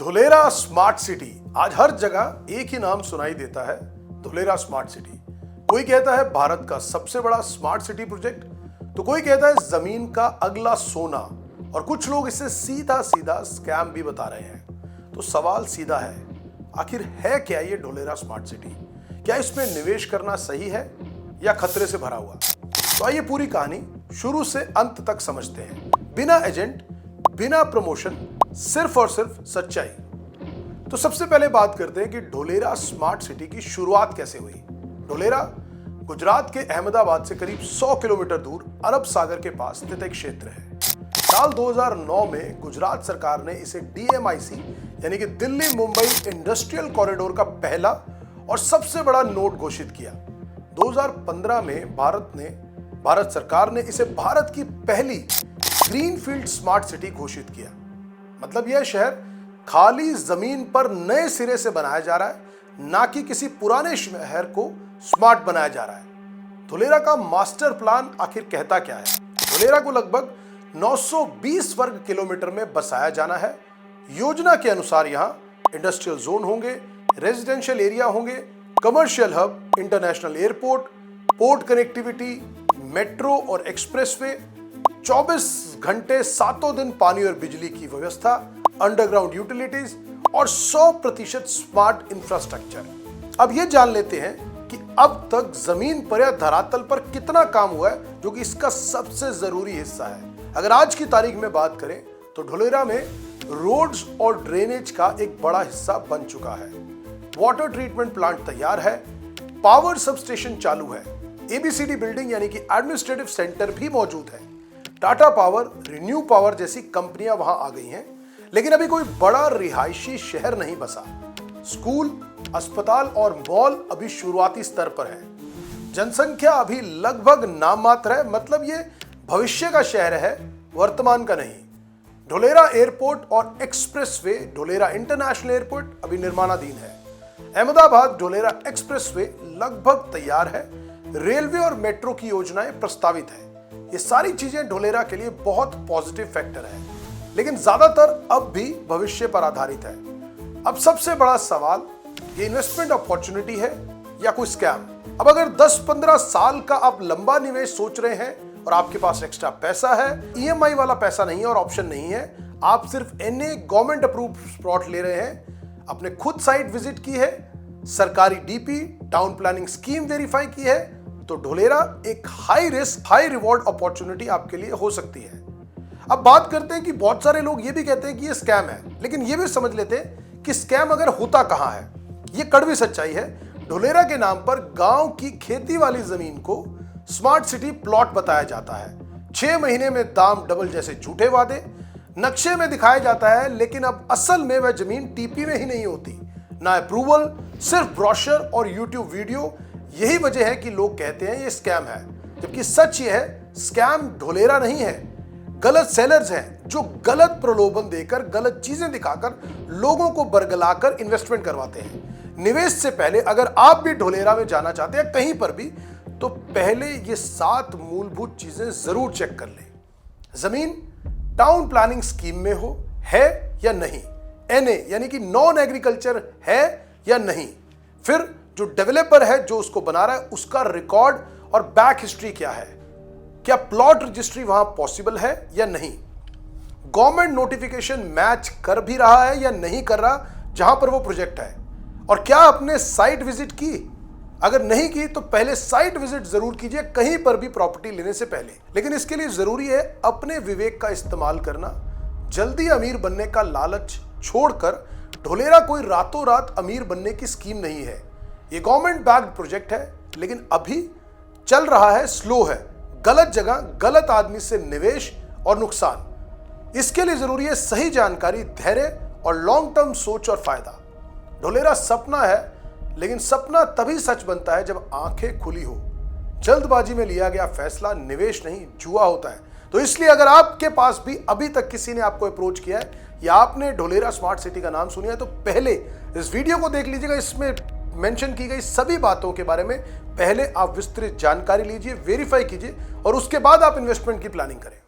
Dholera smart city. आज हर जगह एक ही नाम सुनाई देता है, धुलेरा स्मार्ट सिटी। कोई कहता है भारत का सबसे बड़ा स्मार्ट सिटी प्रोजेक्ट, तो कोई कहता है जमीन का अगला सोना, और कुछ लोग इसे सीधा सीधा स्कैम भी बता रहे हैं। तो सवाल सीधा है, आखिर है क्या ये धुलेरा स्मार्ट सिटी? क्या इसमें निवेश करना सही है या खतरे से भरा हुआ? तो आइए पूरी कहानी शुरू से अंत तक समझते हैं, बिना एजेंट, बिना प्रमोशन, सिर्फ और सिर्फ सच्चाई। तो सबसे पहले बात करते हैं कि धुलेरा स्मार्ट सिटी की शुरुआत कैसे हुई। धुलेरा गुजरात के अहमदाबाद से करीब 100 किलोमीटर दूर अरब सागर के पास स्थित एक क्षेत्र है। साल 2009 में गुजरात सरकार ने इसे DMIC यानी कि दिल्ली मुंबई इंडस्ट्रियल कॉरिडोर का पहला और सबसे बड़ा नोड घोषित किया। 2015 में भारत सरकार ने इसे भारत की पहली ग्रीनफील्ड स्मार्ट सिटी घोषित किया। मतलब यह शहर खाली जमीन पर नए सिरे से बनाया जा रहा है, ना कि किसी पुराने शहर को स्मार्ट बनाया जा रहा है। धुलेरा का मास्टर प्लान आखिर कहता क्या है? धुलेरा को लगभग 920 वर्ग किलोमीटर में बसाया जाना है। योजना के अनुसार यहाँ इंडस्ट्रियल जोन होंगे, रेजिडेंशियल एरिया होंगे, commercial hub, international airport, port connectivity, metro और एक्सप्रेसवे, 24 घंटे सातों दिन पानी और बिजली की व्यवस्था, अंडरग्राउंड यूटिलिटीज और 100% स्मार्ट इंफ्रास्ट्रक्चर। अब ये जान लेते हैं कि अब तक जमीन पर या धरातल पर कितना काम हुआ है, जो कि इसका सबसे जरूरी हिस्सा है। अगर आज की तारीख में बात करें तो धुलेरा में रोड्स और ड्रेनेज का एक बड़ा हिस्सा बन चुका है। वाटर ट्रीटमेंट प्लांट तैयार है, पावर सबस्टेशन चालू है, ABCD बिल्डिंग यानी कि एडमिनिस्ट्रेटिव सेंटर भी मौजूद है। टाटा पावर, रिन्यू पावर जैसी कंपनियां वहां आ गई हैं, लेकिन अभी कोई बड़ा रिहायशी शहर नहीं बसा। स्कूल, अस्पताल और मॉल अभी शुरुआती स्तर पर है। जनसंख्या अभी लगभग नाम मात्र है, मतलब ये भविष्य का शहर है, वर्तमान का नहीं। धुलेरा एयरपोर्ट और एक्सप्रेसवे, धुलेरा इंटरनेशनल एयरपोर्ट अभी निर्माणाधीन है। अहमदाबाद धुलेरा एक्सप्रेसवे लगभग तैयार है। रेलवे और मेट्रो की योजनाएं प्रस्तावित है। ये सारी चीजें धुलेरा के लिए बहुत पॉजिटिव फैक्टर है, लेकिन ज्यादातर अब भी भविष्य पर आधारित है। अब सबसे बड़ा सवाल, ये इन्वेस्टमेंट अपॉर्चुनिटी है या कोई स्कैम? अब अगर 10-15 साल का आप लंबा निवेश सोच रहे हैं और आपके पास एक्स्ट्रा पैसा है, EMI वाला पैसा नहीं है और ऑप्शन नहीं है, आप सिर्फ NA गवर्नमेंट अप्रूव प्लॉट ले रहे हैं, अपने खुद साइट विजिट की है, सरकारी DP town planning scheme verify की है, तो धुलेरा एक high risk high reward opportunity आपके लिए हो सकती है। अब बात करते हैं कि बहुत सारे लोग ये भी कहते हैं कि ये स्कैम है, लेकिन ये भी समझ लेते हैं कि स्कैम अगर होता कहां है। ये कड़वी सच्चाई है, धुलेरा के नाम पर गांव की खेती वाली जमीन को स्मार्ट सिटी प्लॉट बताया जाता है। 6 महीने में दाम डबल जैसे झूठे वादे नक्शे में दिखाया जाता है, लेकिन अब असल में वह जमीन TP में ही नहीं होती, ना अप्रूवल, सिर्फ ब्रोशर और YouTube वीडियो। यही वजह है कि लोग कहते हैं ये स्कैम है, जबकि सच ये है, स्कैम धुलेरा नहीं है। गलत सेलर्स हैं जो गलत प्रलोभन देकर, गलत चीजें दिखाकर लोगों को बरगलाकर इन्वेस्टमेंट करवाते हैं। निवेश से पहले अगर आप भी धुलेरा में जाना चाहते हैं कहीं पर भी, तो पहले ये 7 मूलभूत चीजें जरूर चेक कर लें। जमीन टाउन प्लानिंग स्कीम में हो, है या नहीं, NA यानी कि नॉन एग्रीकल्चर है या नहीं, फिर जो डेवलपर है जो उसको बना रहा है उसका रिकॉर्ड और बैक हिस्ट्री क्या है, क्या प्लॉट रजिस्ट्री वहां पॉसिबल है या नहीं, गवर्नमेंट नोटिफिकेशन मैच कर भी रहा है या नहीं कर रहा जहां पर वो प्रोजेक्ट है, और क्या आपने साइट विजिट की? अगर नहीं की तो पहले साइट विजिट जरूर कीजिए कहीं पर भी प्रॉपर्टी लेने से पहले। लेकिन इसके लिए जरूरी है अपने विवेक का इस्तेमाल करना। जल्दी अमीर बनने का लालच छोड़कर धुलेरा कोई रातों रात अमीर बनने की स्कीम नहीं है। ये गवर्नमेंट बैक्ड प्रोजेक्ट है, लेकिन अभी चल रहा है, स्लो है, गलत जगह, गलत आदमी से निवेश और नुकसान। इसके लिए जरूरी है सही जानकारी, धैर्य और लॉन्ग टर्म सोच और फायदा। धुलेरा सपना है, लेकिन सपना तभी सच बनता है जब आंखें खुली हो। जल्दबाजी में लिया गया फैसला निवेश नहीं, जुआ होता है। तो इसलिए अगर आपके पास भी अभी तक किसी ने आपको अप्रोच किया है या आपने धुलेरा स्मार्ट सिटी का नाम सुना है, तो पहले इस वीडियो को देख लीजिएगा। इसमें मेंशन की गई सभी बातों के बारे में पहले आप विस्तृत जानकारी लीजिए, वेरीफाई कीजिए और उसके बाद आप इन्वेस्टमेंट की प्लानिंग करें।